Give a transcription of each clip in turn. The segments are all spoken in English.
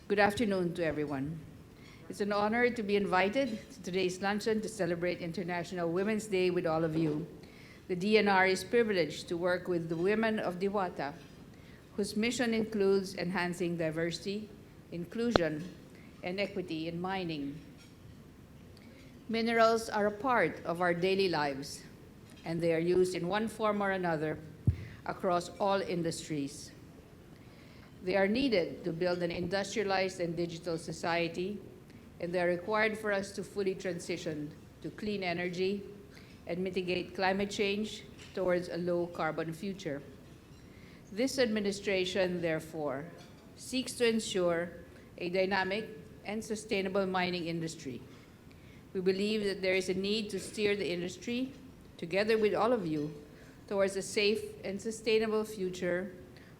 Good afternoon to everyone. It's an honor to be invited to today's luncheon to celebrate International Women's Day with all of you. The DNR is privileged to work with the women of Diwata, whose mission includes enhancing diversity, inclusion, and equity in mining. Minerals are a part of our daily lives, and they are used in one form or another across all industries. They are needed to build an industrialized and digital society, and they are required for us to fully transition to clean energy and mitigate climate change towards a low-carbon future. This administration, therefore, seeks to ensure a dynamic and sustainable mining industry. We believe that there is a need to steer the industry, together with all of you, towards a safe and sustainable future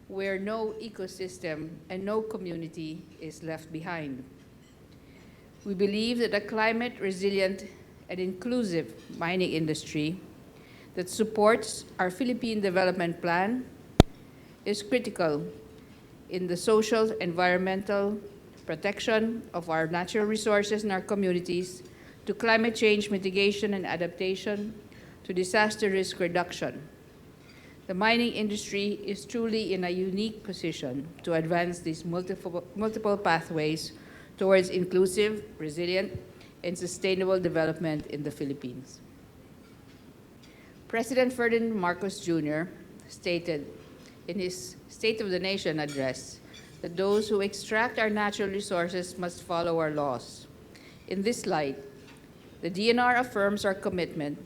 where no ecosystem and no community is left behind. We believe that a climate resilient and inclusive mining industry that supports our Philippine development plan is critical in the social, environmental protection of our natural resources and our communities, to climate change mitigation and adaptation, to disaster risk reduction. The mining industry is truly in a unique position to advance these multiple pathways towards inclusive, resilient, and sustainable development in the Philippines. President Ferdinand Marcos Jr. stated in his State of the Nation address that those who extract our natural resources must follow our laws. In this light, the DNR affirms our commitment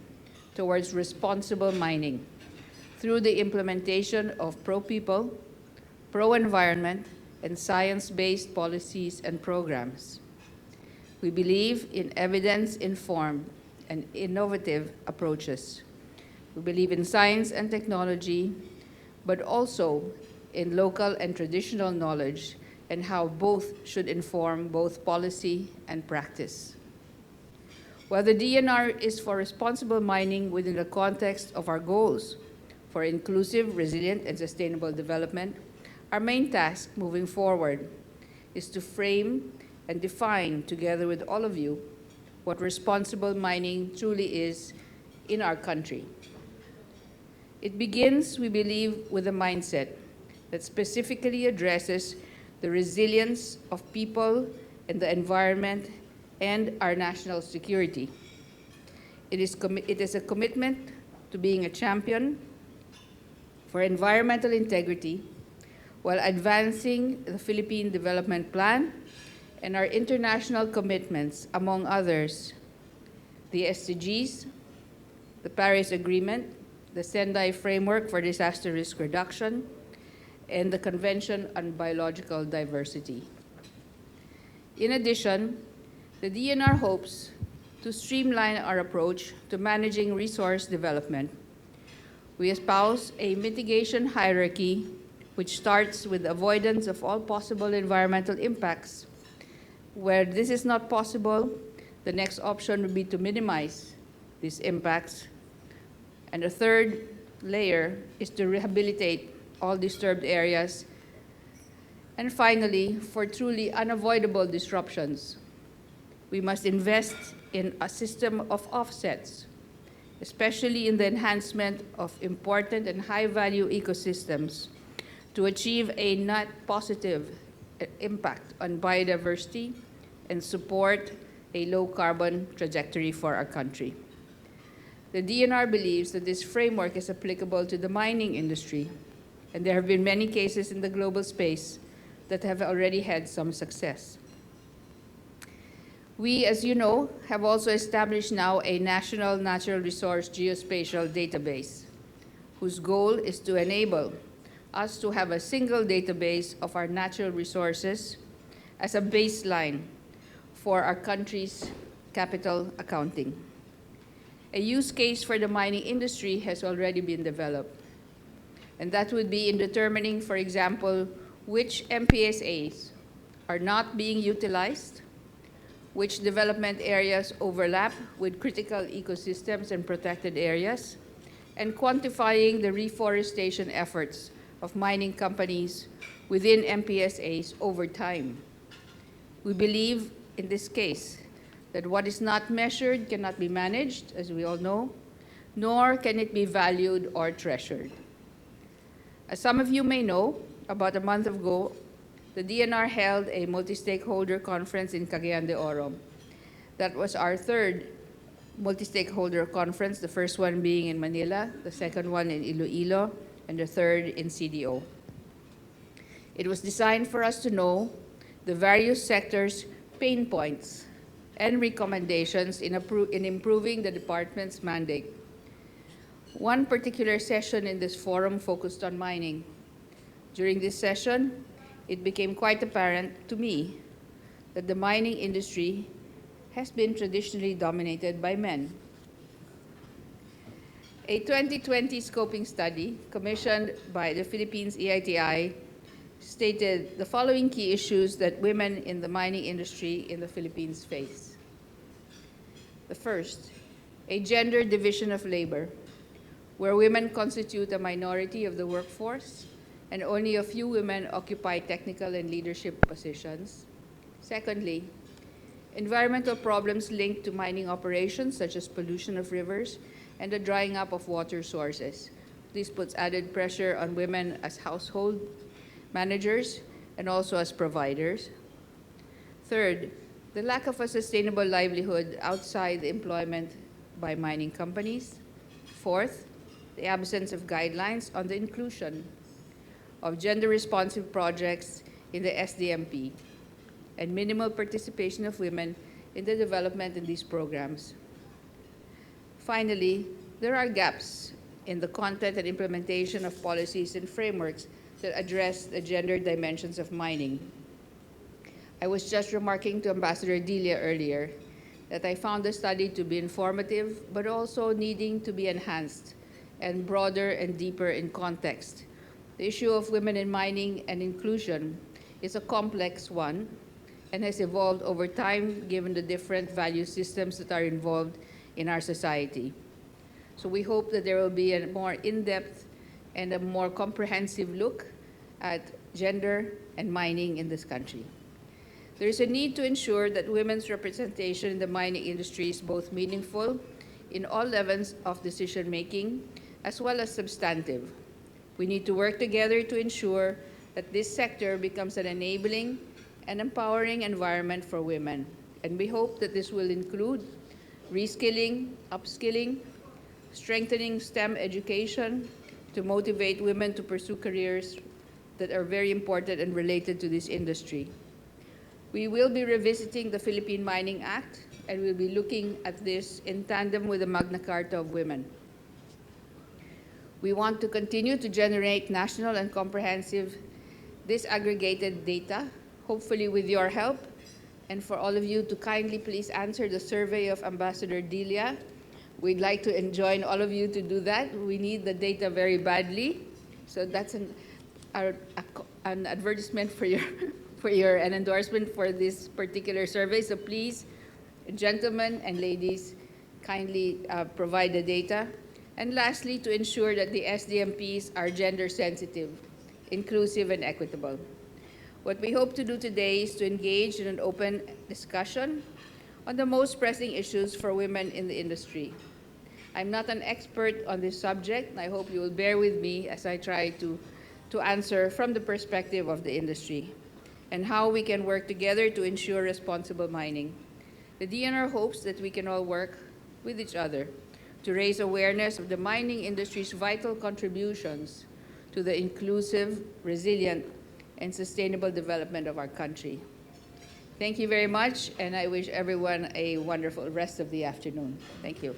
towards responsible mining through the implementation of pro-people, pro-environment, and science-based policies and programs. We believe in evidence-informed and innovative approaches. We believe in science and technology, but also in local and traditional knowledge and how both should inform both policy and practice. While the DNR is for responsible mining within the context of our goals for inclusive, resilient, and sustainable development, our main task moving forward is to frame and define, together with all of you, what responsible mining truly is in our country. It begins, we believe, with a mindset that specifically addresses the resilience of people and the environment and our national security. It is a commitment to being a champion for environmental integrity while advancing the Philippine Development Plan and our international commitments, among others, the SDGs, the Paris Agreement, the Sendai Framework for Disaster Risk Reduction, and the Convention on Biological Diversity. In addition, the DNR hopes to streamline our approach to managing resource development. We espouse a mitigation hierarchy which starts with avoidance of all possible environmental impacts. Where this is not possible, the next option would be to minimize these impacts. And the third layer is to rehabilitate all disturbed areas. And finally, for truly unavoidable disruptions, we must invest in a system of offsets, especially in the enhancement of important and high-value ecosystems to achieve a net positive impact on biodiversity and support a low-carbon trajectory for our country. The DNR believes that this framework is applicable to the mining industry, and there have been many cases in the global space that have already had some success. We, as you know, have also established now a national natural resource geospatial database, whose goal is to enable us to have a single database of our natural resources as a baseline for our country's capital accounting. A use case for the mining industry has already been developed, and that would be in determining, for example, which MPSAs are not being utilized, which development areas overlap with critical ecosystems and protected areas, and quantifying the reforestation efforts of mining companies within MPSAs over time. We believe in this case that what is not measured cannot be managed, as we all know, nor can it be valued or treasured. As some of you may know, about a month ago, the DNR held a multi-stakeholder conference in Cagayan de Oro. That was our third multi-stakeholder conference, the first one being in Manila, the second one in Iloilo, and the third in CDO. It was designed for us to know the various sectors' pain points and recommendations in improving the department's mandate. One particular session in this forum focused on mining. During this session, it became quite apparent to me that the mining industry has been traditionally dominated by men. A 2020 scoping study commissioned by the Philippines EITI stated the following key issues that women in the mining industry in the Philippines face. The first, a gender division of labor, where women constitute a minority of the workforce and only a few women occupy technical and leadership positions. Secondly, environmental problems linked to mining operations such as pollution of rivers and the drying up of water sources. This puts added pressure on women as household managers and also as providers. Third, the lack of a sustainable livelihood outside the employment by mining companies. Fourth, the absence of guidelines on the inclusion of gender-responsive projects in the SDMP and minimal participation of women in the development in these programs. Finally, there are gaps in the content and implementation of policies and frameworks that address the gender dimensions of mining. I was just remarking to Ambassador Delia earlier that I found the study to be informative, but also needing to be enhanced and broader and deeper in context. The issue of women in mining and inclusion is a complex one and has evolved over time given the different value systems that are involved in our society. So we hope that there will be a more in-depth and a more comprehensive look at gender and mining in this country. There is a need to ensure that women's representation in the mining industry is both meaningful in all levels of decision-making as well as substantive. We need to work together to ensure that this sector becomes an enabling and empowering environment for women. And we hope that this will include reskilling, upskilling, strengthening STEM education to motivate women to pursue careers that are very important and related to this industry. We will be revisiting the Philippine Mining Act, and we'll be looking at this in tandem with the Magna Carta of Women. We want to continue to generate national and comprehensive disaggregated data, hopefully with your help, and for all of you to kindly please answer the survey of Ambassador Delia. We'd like to enjoin all of you to do that. We need the data very badly. So that's an advertisement for an endorsement for this particular survey. So please, gentlemen and ladies, kindly provide the data. And lastly, to ensure that the SDMPs are gender sensitive, inclusive, and equitable. What we hope to do today is to engage in an open discussion on the most pressing issues for women in the industry. I'm not an expert on this subject, and I hope you will bear with me as I try to answer from the perspective of the industry and how we can work together to ensure responsible mining. The DNR hopes that we can all work with each other to raise awareness of the mining industry's vital contributions to the inclusive, resilient, and sustainable development of our country. Thank you very much, and I wish everyone a wonderful rest of the afternoon. Thank you.